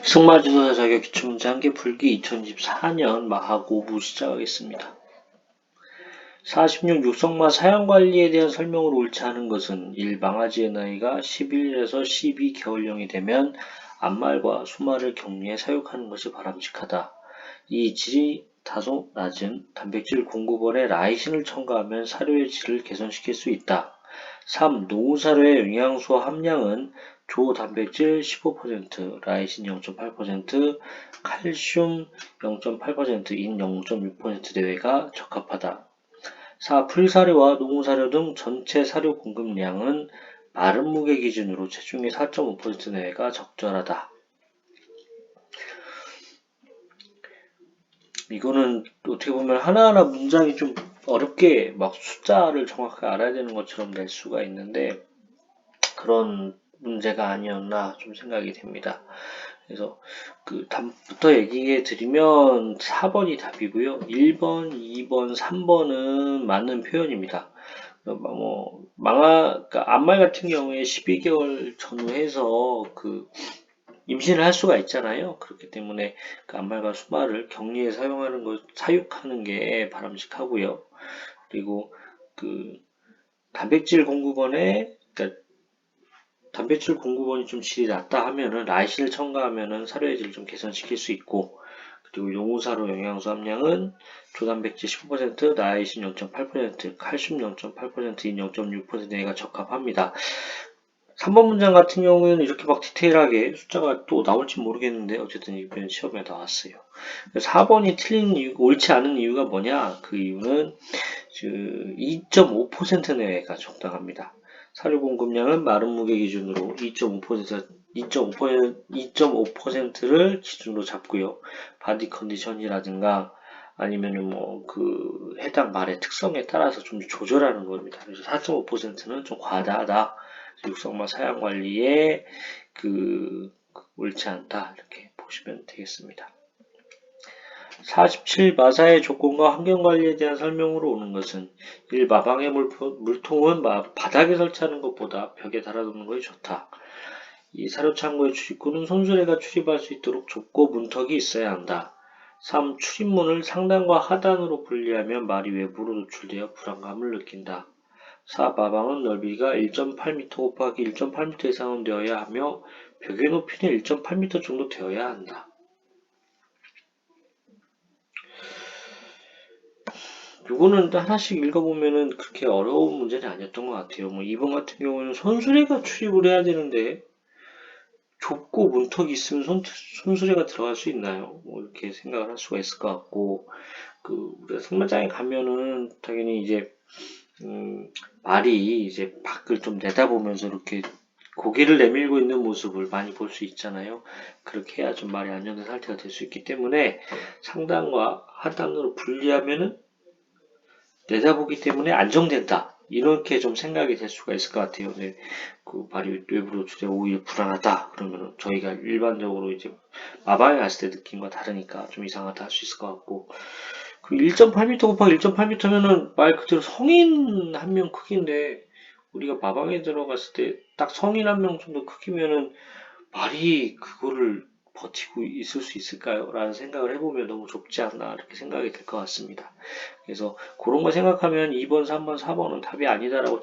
승마지도사 자격 기출문제 한개 풀기 2024년 마학 5부 시작하겠습니다. 46. 육성마 사양관리에 대한 설명으로 옳지 않은 것은 1. 망아지의 나이가 11에서 12개월령이 되면 암말과 수마를 격리해 사육하는 것이 바람직하다. 2. 질이 다소 낮은 단백질 공급원에 라이신을 첨가하면 사료의 질을 개선시킬 수 있다. 3. 노후사료의 영양소 함량은 조 단백질 15%, 라이신 0.8%, 칼슘 0.8%, 인 0.6% 내외가 적합하다. 4. 풀사료와 노후사료 등 전체 사료 공급량은 마른 무게 기준으로 체중의 4.5% 내외가 적절하다. 이거는 어떻게 보면 하나하나 문장이 좀 어렵게 막 숫자를 정확하게 알아야 되는 것처럼 낼 수가 있는데 그런 문제가 아니었나 좀 생각이 됩니다. 그래서 그 답부터 얘기해 드리면 4번이 답이고요. 1번, 2번, 3번은 맞는 표현입니다. 그러니까 암말 같은 경우에 12개월 전후해서 임신을 할 수가 있잖아요. 그렇기 때문에 그 암말과 수마를 격리해 사육하는 게 바람직하고요. 그리고 단백질 공급원에 단백질 공급원이 좀 질이 낮다 하면은 라이신을 첨가하면은 사료의 질을 좀 개선시킬 수 있고, 그리고 용우사료 영양소 함량은 조단백질 15%, 라이신 0.8%, 칼슘 0.8%, 인 0.6% 내가 적합합니다. 3번 문장 같은 경우에는 이렇게 막 디테일하게 숫자가 또 나올지 모르겠는데 어쨌든 이번 시험에 나왔어요. 4번이 틀린 이유, 옳지 않은 이유가 뭐냐? 그 이유는 2.5% 내외가 적당합니다. 사료 공급량은 마른 무게 기준으로 2.5%를 기준으로 잡고요. 바디 컨디션이라든가 아니면은 해당 말의 특성에 따라서 좀 조절하는 겁니다. 그래서 4.5%는 좀 과다하다. 육성마 사양 관리에 옳지 않다. 이렇게 보시면 되겠습니다. 47. 마사의 조건과 환경관리에 대한 설명으로 오는 것은 1. 마방의 물통은 바닥에 설치하는 것보다 벽에 달아두는 것이 좋다. 2. 사료창고의 출입구는 손수레가 출입할 수 있도록 좁고 문턱이 있어야 한다. 3. 출입문을 상단과 하단으로 분리하면 말이 외부로 노출되어 불안감을 느낀다. 4. 마방은 넓이가 1.8m 곱하기 1.8m 이상은 되어야 하며 벽의 높이는 1.8m 정도 되어야 한다. 요거는 하나씩 읽어보면은 그렇게 어려운 문제는 아니었던 것 같아요. 2번 같은 경우는 손수레가 출입을 해야 되는데 좁고 문턱이 있으면 손수레가 들어갈 수 있나요? 이렇게 생각을 할 수가 있을 것 같고, 우리가 승마장에 가면은 당연히 이제 말이 이제 밖을 좀 내다보면서 이렇게 고개를 내밀고 있는 모습을 많이 볼 수 있잖아요. 그렇게 해야 좀 말이 안정된 상태가 될 수 있기 때문에 상단과 하단으로 분리하면은 내다보기 때문에 안정된다. 이렇게 좀 생각이 될 수가 있을 것 같아요. 네, 발이 외부로 주제 오히려 불안하다. 그러면 저희가 일반적으로 이제 마방에 갔을 때 느낌과 다르니까 좀 이상하다 할 수 있을 것 같고, 1.8m 곱하기 1.8m면은 말 그대로 성인 한 명 크기인데 우리가 마방에 들어갔을 때 딱 성인 한 명 정도 크기면은 말이 그거를 버티고 있을 수 있을까요? 라는 생각을 해보면 너무 좁지 않나 이렇게 생각이 될 것 같습니다. 그래서 그런 거 생각하면 2번, 3번, 4번은 답이 아니다라고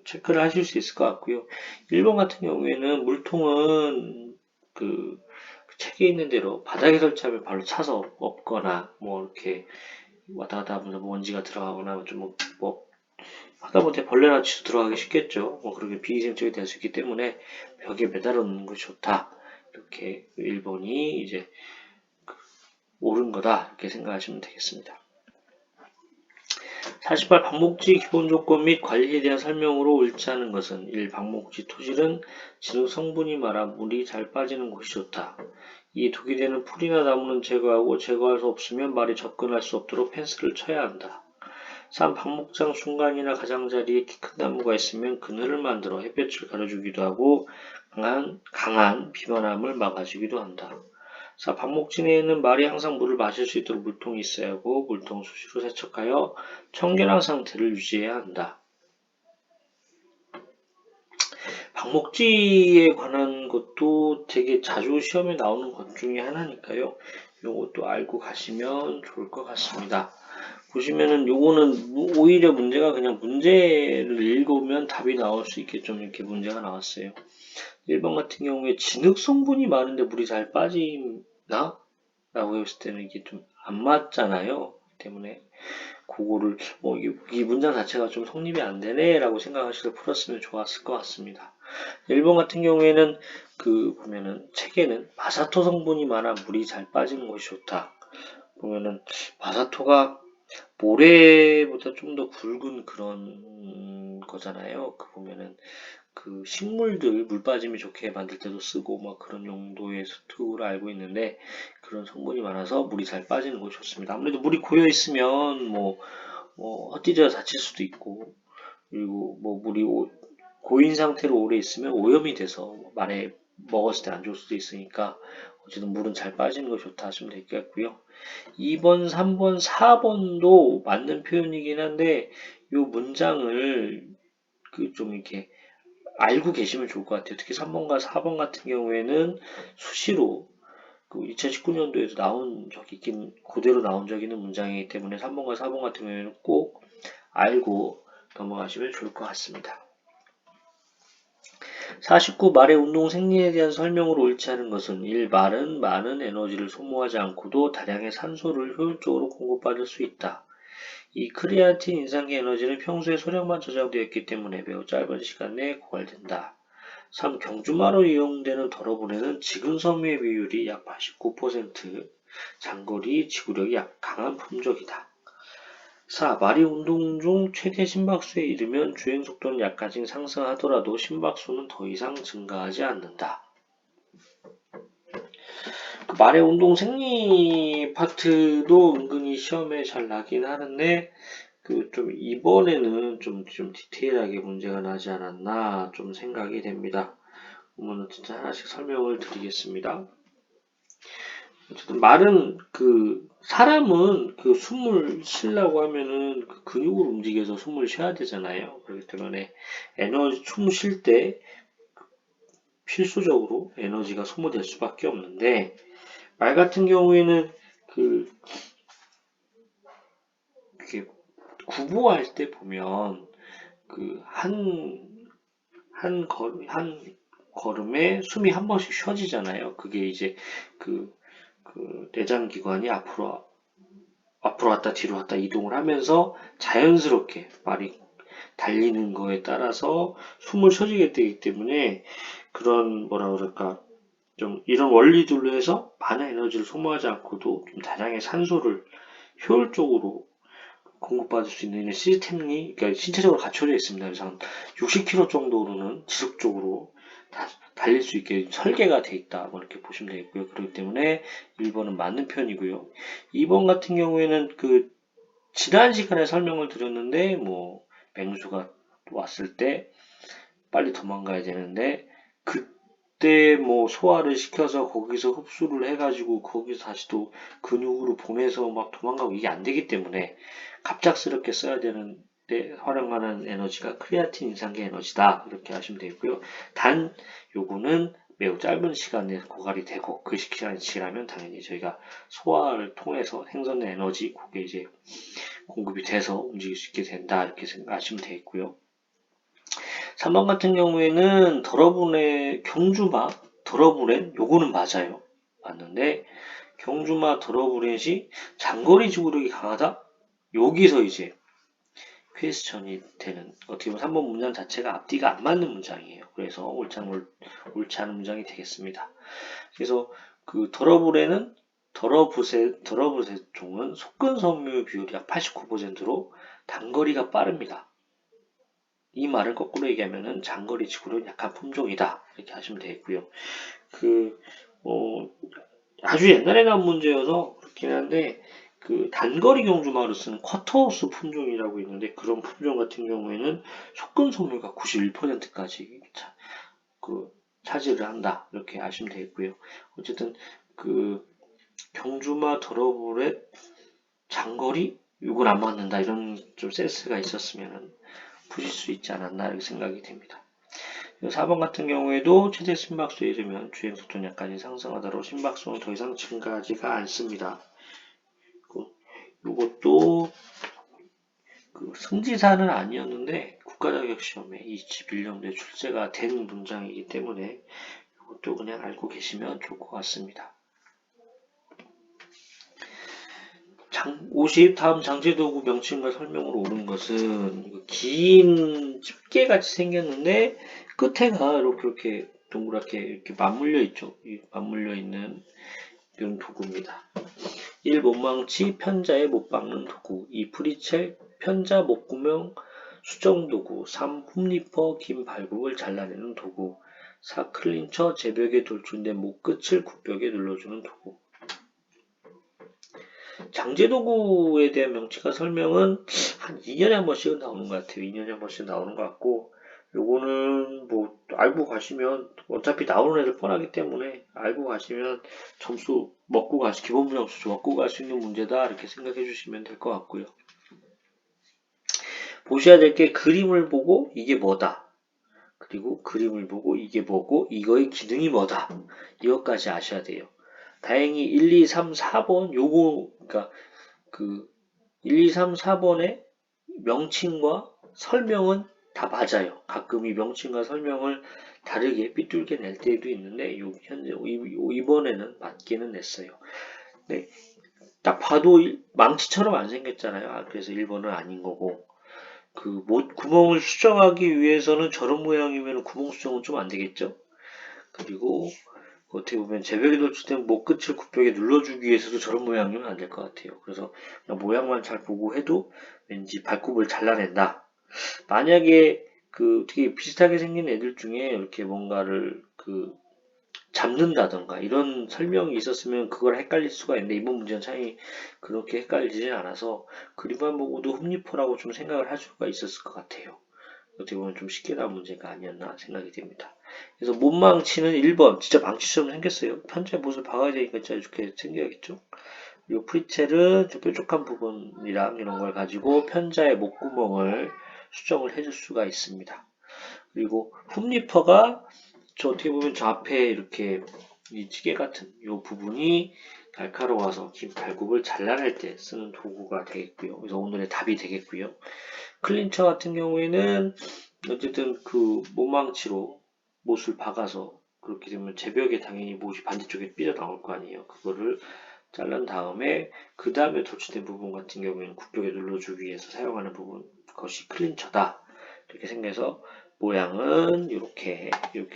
체크를 하실 수 있을 것 같고요. 1번 같은 경우에는 물통은 책에 있는 대로 바닥에 설치하면 발로 차서 엎거나 이렇게 왔다 갔다 하면서 먼지가 들어가거나 하다못해 벌레나 치수 들어가기 쉽겠죠. 그렇게 비위생적이 될 수 있기 때문에 벽에 매달아 놓는 것이 좋다. 이렇게 1번이 이제 옳은 거다. 이렇게 생각하시면 되겠습니다. 48. 방목지 기본 조건 및 관리에 대한 설명으로 옳지 않은 것은 1. 방목지 토질은 진흙 성분이 많아 물이 잘 빠지는 곳이 좋다. 2. 독이 되는 풀이나 나무는 제거하고 제거할 수 없으면 말이 접근할 수 없도록 펜스를 쳐야 한다. 3. 방목장 중간이나 가장자리에 키 큰 나무가 있으면 그늘을 만들어 햇볕을 가려주기도 하고 강한 비바람을 막아주기도 한다. 4. 방목지 내에는 말이 항상 물을 마실 수 있도록 물통이 있어야 하고 물통 수시로 세척하여 청결한 상태를 유지해야 한다. 방목지에 관한 것도 되게 자주 시험에 나오는 것 중에 하나니까요. 요것도 알고 가시면 좋을 것 같습니다. 보시면은 요거는 오히려 문제가 그냥 문제를 읽으면 답이 나올 수 있게 좀 이렇게 문제가 나왔어요. 1번 같은 경우에 진흙 성분이 많은데 물이 잘 빠지나? 라고 했을 때는 이게 좀 안 맞잖아요. 때문에 그거를 이 문장 자체가 좀 성립이 안 되네 라고 생각하셔서 풀었으면 좋았을 것 같습니다. 1번 같은 경우에는 보면은 책에는 마사토 성분이 많아 물이 잘 빠지는 것이 좋다. 보면은 마사토가 모래보다 좀 더 굵은 그런 거잖아요. 보면은 식물들 물 빠짐이 좋게 만들 때도 쓰고 막 그런 용도의 툴을 알고 있는데 그런 성분이 많아서 물이 잘 빠지는 것이 좋습니다. 아무래도 물이 고여 있으면 헛디뎌서 다칠 수도 있고 그리고 물이 고인 상태로 오래 있으면 오염이 돼서 말에 먹었을 때 안 좋을 수도 있으니까 어쨌든 물은 잘 빠지는 것이 좋다 하시면 되겠고요. 2번, 3번, 4번도 맞는 표현이긴 한데 이 문장을 좀 이렇게 알고 계시면 좋을 것 같아요. 특히 3번과 4번 같은 경우에는 수시로 2019년도에도 나온 적이 있긴 그대로 나온 적이 있는 문장이기 때문에 3번과 4번 같은 경우에는 꼭 알고 넘어가시면 좋을 것 같습니다. 49. 말의 운동 생리에 대한 설명으로 옳지 않은 것은 1. 말은 많은 에너지를 소모하지 않고도 다량의 산소를 효율적으로 공급받을 수 있다. 이 크레아틴 인상계 에너지는 평소에 소량만 저장되어 있기 때문에 매우 짧은 시간 내에 고갈된다. 3. 경주마로 이용되는 덜어보내는 지근섬유의 비율이 약 89%, 장거리 지구력이 강한 품종이다. 4. 말이 운동 중 최대 심박수에 이르면 주행 속도는 약간씩 상승하더라도 심박수는 더 이상 증가하지 않는다. 말의 운동 생리 파트도 은근히 시험에 잘 나긴 하는데 좀 이번에는 좀 디테일하게 문제가 나지 않았나 좀 생각이 됩니다. 그러면 진짜 하나씩 설명을 드리겠습니다. 어쨌든 말은 사람은 숨을 쉬려고 하면은 근육을 움직여서 숨을 쉬어야 되잖아요. 그렇기 때문에 숨 쉴 때 필수적으로 에너지가 소모될 수밖에 없는데 말 같은 경우에는 이렇게 구보할 때 보면 한 걸음에 숨이 한 번씩 쉬어지잖아요. 그게 이제 내장기관이 앞으로 왔다 뒤로 왔다 이동을 하면서 자연스럽게 말이 달리는 거에 따라서 숨을 쉬어지게 되기 때문에 그런 좀 이런 원리들로 해서 많은 에너지를 소모하지 않고도 좀 다량의 산소를 효율적으로 공급받을 수 있는 시스템이 그러니까 신체적으로 갖춰져 있습니다. 그래서 한 60km 정도로는 지속적으로 달릴 수 있게 설계가 돼 있다. 이렇게 보시면 되겠고요. 그렇기 때문에 1번은 맞는 편이고요. 2번 같은 경우에는 지난 시간에 설명을 드렸는데 맹수가 왔을 때 빨리 도망가야 되는데 그때 소화를 시켜서 거기서 흡수를 해가지고 거기서 다시 또 근육으로 보내서 막 도망가고 이게 안 되기 때문에 갑작스럽게 써야 되는데 활용하는 에너지가 크레아틴 인상계 에너지다 이렇게 하시면 되고요. 단 요거는 매우 짧은 시간 내에 고갈이 되고 그 시간이 지나면 당연히 저희가 소화를 통해서 생성된 에너지 그게 이제 공급이 돼서 움직일 수 있게 된다 이렇게 생각하시면 되겠고요. 3번 같은 경우에는 경주마 더러브랜 요거는 맞아요. 맞는데 경주마 더러브랜이 장거리 지구력이 강하다? 여기서 이제 퀘스천이 되는 어떻게 보면 3번 문장 자체가 앞뒤가 안 맞는 문장이에요. 그래서 옳지 않은 문장이 되겠습니다. 그래서 더러브랜은 더러브셋 종은 속근섬유 비율이 약 89%로 단거리가 빠릅니다. 이 말을 거꾸로 얘기하면은 장거리 지구력 약한 품종이다. 이렇게 하시면 되겠고요. 아주 옛날에 나온 문제여서 그렇긴 한데, 단거리 경주마로 쓰는 쿼터하우스 품종이라고 있는데, 그런 품종 같은 경우에는 속근섬유가 91%까지 차지를 한다. 이렇게 아시면 되겠고요. 어쨌든, 경주마 더러브렛 장거리? 이건 안 맞는다. 이런 좀 센스가 있었으면 푸실 수 있지 않았나 이렇게 생각이 됩니다. 4번 같은 경우에도 최대 심박수에 이르면 주행속도는 약간이 상승하더라도 심박수는 더 이상 증가하지가 않습니다. 이것도 그 승지사는 아니었는데 국가자격시험에 21년도에 출제가 된 문장이기 때문에 이것도 그냥 알고 계시면 좋을 것 같습니다. 50 다음 장제도구 명칭과 설명으로 오른 것은 긴 집게같이 생겼는데 끝에가 이렇게 동그랗게 이렇게 맞물려 있죠. 맞물려 있는 이런 도구입니다. 1. 못망치 편자에 못 박는 도구. 2. 프리첼 편자 목구멍 수정 도구. 3. 홈리퍼 긴 발굽을 잘라내는 도구. 4. 클린처 제벽에 돌출된 목끝을 굽벽에 눌러주는 도구. 장제도구에 대한 명칭과 설명은 한 2년에 한 번씩은 나오는 것 같아요. 2년에 한 번씩 나오는 것 같고, 요거는 뭐 알고 가시면 어차피 나오는 애들 뻔하기 때문에 알고 가시면 점수 먹고 기본 점수 먹고 갈 수 있는 문제다 이렇게 생각해 주시면 될 것 같고요. 보셔야 될 게 그림을 보고 이게 뭐다. 그리고 그림을 보고 이게 뭐고 이거의 기능이 뭐다. 이것까지 아셔야 돼요. 다행히 1, 2, 3, 4번 요거 그러니까 그 1, 2, 3, 4번의 명칭과 설명은 다 맞아요. 가끔 이 명칭과 설명을 다르게 삐뚤게 낼 때도 있는데 현재 이번에는 맞게는 냈어요. 네, 딱 봐도 망치처럼 안 생겼잖아요. 그래서 1번은 아닌 거고 그 구멍을 수정하기 위해서는 저런 모양이면 구멍 수정은 좀 안 되겠죠. 그리고 어떻게 보면 제벽에 돌출된 목끝을 굽벽에 눌러주기 위해서도 저런 모양이면 안 될 것 같아요. 그래서 그냥 모양만 잘 보고 해도 왠지 발굽을 잘라낸다. 만약에 그 되게 비슷하게 생긴 애들 중에 이렇게 뭔가를 그 잡는다던가 이런 설명이 있었으면 그걸 헷갈릴 수가 있는데 이번 문제는 차이 그렇게 헷갈리지 않아서 그림만 보고도 홈리퍼라고 좀 생각을 할 수가 있었을 것 같아요. 어떻게 보면 좀 쉽게 나온 문제가 아니었나 생각이 됩니다. 그래서 못망치는 1번 진짜 망치처럼 생겼어요. 편지의 못을 박아야 되니까 진짜 이렇게 생겨야겠죠. 그리고 프리첼은 뾰족한 부분이랑 이런 걸 가지고 편자의 목구멍을 수정을 해줄 수가 있습니다. 그리고 홈리퍼가 저 어떻게 보면 저 앞에 이렇게 이 찌개 같은 이 부분이 날카로워서 긴 발굽을 잘라낼 때 쓰는 도구가 되겠고요. 그래서 오늘의 답이 되겠고요. 클린처 같은 경우에는 어쨌든 그 못망치로 못을 박아서 그렇게 되면 제벽에 당연히 못이 반대쪽에 삐져 나올 거 아니에요. 그거를 자른 다음에 그 다음에 돌출된 부분 같은 경우에는 굽벽에 눌러주기 위해서 사용하는 부분 그것이 클린처다. 이렇게 생겨서 모양은 이렇게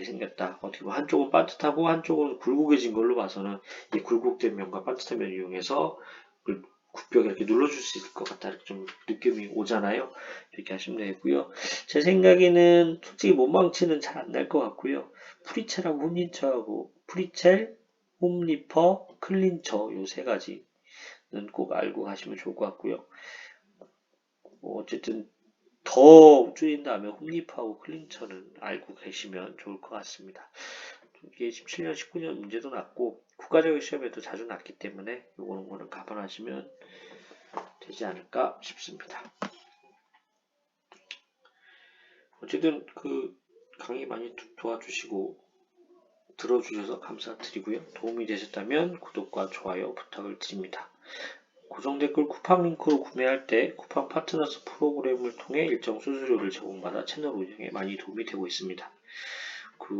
생겼다. 어떻게 보면 한쪽은 반듯하고 한쪽은 굴곡해진 걸로 봐서는 이 굴곡된 면과 반듯한 면을 이용해서 굽벽에 이렇게 눌러줄 수 있을 것 같다. 이렇게 좀 느낌이 오잖아요. 이렇게 하시면 되고요. 제 생각에는 솔직히 못망치는 잘 안 날 것 같고요. 프리첼하고 홈리처하고 프리첼, 홈리퍼, 클린처 요 세 가지는 꼭 알고 가시면 좋을 것 같고요. 어쨌든 더 줄인다면 홈리퍼하고 클린처는 알고 계시면 좋을 것 같습니다. 이게 17년, 19년 문제도 났고 국가자격 시험에도 자주 났기 때문에 요거는 거는 감안하시면 되지 않을까 싶습니다. 어쨌든 그 강의 많이 도와주시고 들어주셔서 감사드리고요. 도움이 되셨다면 구독과 좋아요 부탁을 드립니다. 고정 댓글 쿠팡 링크로 구매할 때 쿠팡 파트너스 프로그램을 통해 일정 수수료를 제공받아 채널 운영에 많이 도움이 되고 있습니다.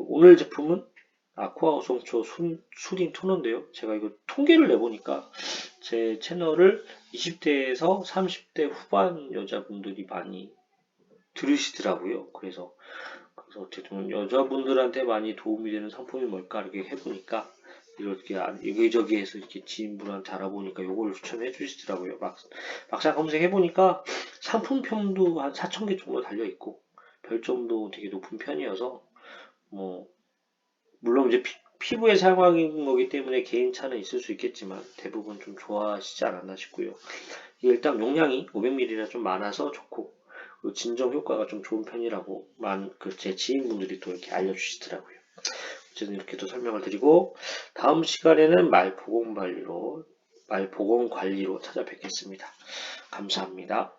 오늘 제품은 아쿠아 어성초 수딩 토너인데요. 제가 이거 통계를 내보니까 제 채널을 20대에서 30대 후반 여자분들이 많이 들으시더라고요. 그래서 어쨌든 여자분들한테 많이 도움이 되는 상품이 뭘까 이렇게 해보니까 이렇게 여기저기에서 이렇게 지인분한테 알아보니까 요거를 추천해 주시더라고요. 막상 검색해보니까 상품평도 한 4,000개 정도 달려있고 별점도 되게 높은 편이어서 뭐 물론 이제 피부에 사용하는 거기 때문에 개인차는 있을 수 있겠지만 대부분 좀 좋아하시지 않았나 싶고요. 일단 용량이 500ml라 좀 많아서 좋고 진정 효과가 좀 좋은 편이라고 제 지인분들이 또 이렇게 알려주시더라고요. 어쨌든 이렇게 또 설명을 드리고 다음 시간에는 말보건 관리로 찾아뵙겠습니다. 감사합니다.